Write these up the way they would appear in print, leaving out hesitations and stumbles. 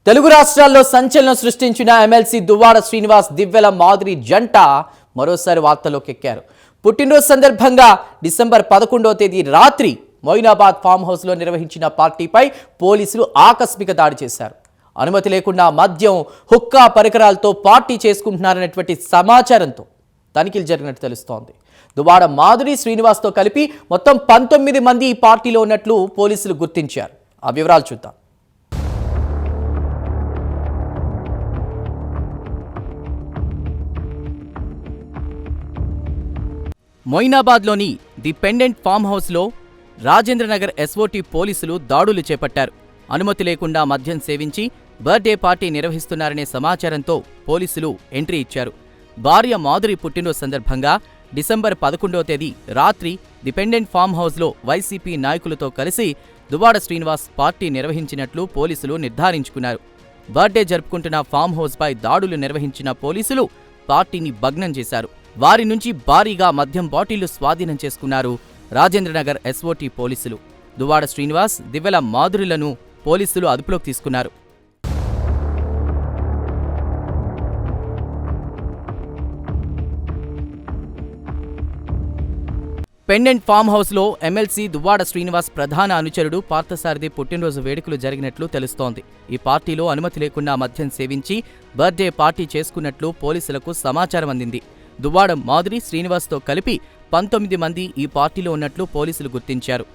తెలుగు రాష్ట్రాల్లో సంచలనం సృష్టించిన ఎమ్మెల్సీ దువ్వాడ శ్రీనివాస్ దివ్వెల మాధురి జంట మరోసారి వార్తల్లోకి ఎక్కారు. పుట్టినరోజు సందర్భంగా డిసెంబర్ 11వ తేదీ రాత్రి మొయినాబాద్ ఫామ్ హౌస్లో నిర్వహించిన పార్టీపై పోలీసులు ఆకస్మిక దాడి చేశారు. అనుమతి లేకుండా మద్యం, హుక్కా పరికరాలతో పార్టీ చేసుకుంటున్నారనేటువంటి సమాచారంతో తనిఖీలు జరిగినట్టు తెలుస్తోంది. దువ్వాడ మాధురి శ్రీనివాస్తో కలిపి మొత్తం 19 మంది ఈ పార్టీలో ఉన్నట్లు పోలీసులు గుర్తించారు. ఆ వివరాలు చూద్దాం. మొయినాబాద్లోని ది పెండెంట్ ఫామ్ హౌస్లో రాజేంద్రనగర్ ఎస్ఓటీ పోలీసులు దాడులు చేపట్టారు. అనుమతి లేకుండా మద్యం సేవించి బర్త్డే పార్టీ నిర్వహిస్తున్నారనే సమాచారంతో పోలీసులు ఎంట్రీ ఇచ్చారు. భార్య మాధురి పుట్టినరోజు సందర్భంగా డిసెంబర్ 11వ తేదీ రాత్రి ది పెండెంట్ ఫామ్ హౌస్లో వైసీపీ నాయకులతో కలిసి దువ్వాడ శ్రీనివాస్ పార్టీ నిర్వహించినట్లు పోలీసులు నిర్ధారించుకున్నారు. బర్త్డే జరుపుకుంటున్న ఫామ్ హౌస్పై దాడులు నిర్వహించిన పోలీసులు పార్టీని భగ్నం చేశారు. వారి నుంచి భారీగా మద్యం బాటిళ్లు స్వాధీనం చేసుకున్నారు రాజేంద్రనగర్ ఎస్ఓటీ పోలీసులు. దువ్వాడ శ్రీనివాస్, దివ్వెల మాధురిలను పోలీసులు అదుపులోకి తీసుకున్నారు. పెండెంట్ ఫామ్ హౌస్లో ఎమ్మెల్సీ దువ్వాడ శ్రీనివాస్ ప్రధాన అనుచరుడు పార్థసారథి పుట్టినరోజు వేడుకలు జరిగినట్లు తెలుస్తోంది. ఈ పార్టీలో అనుమతి లేకుండా మద్యం సేవించి బర్త్డే పార్టీ చేసుకున్నట్లు పోలీసులకు సమాచారం అందింది. దువ్వాడ మాధురి శ్రీనివాస్తో కలిపి 19 మంది ఈ పార్టీలో ఉన్నట్లు పోలీసులు గుర్తించారు.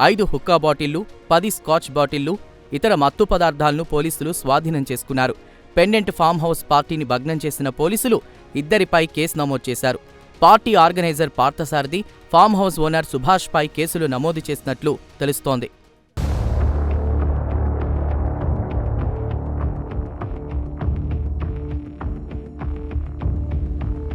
5 హుక్కా బాటిళ్లు, 10 స్కాచ్ బాటిళ్లు, ఇతర మత్తు పదార్థాలను పోలీసులు స్వాధీనం చేసుకున్నారు. పెండెంట్ ఫామ్ హౌస్ పార్టీని భగ్నం చేసిన పోలీసులు ఇద్దరిపై కేసు నమోదు చేశారు. Party organiser Parthasarathi, farm house owner సుభాష్పై కేసులు నమోదు చేసినట్లు తెలుస్తోంది.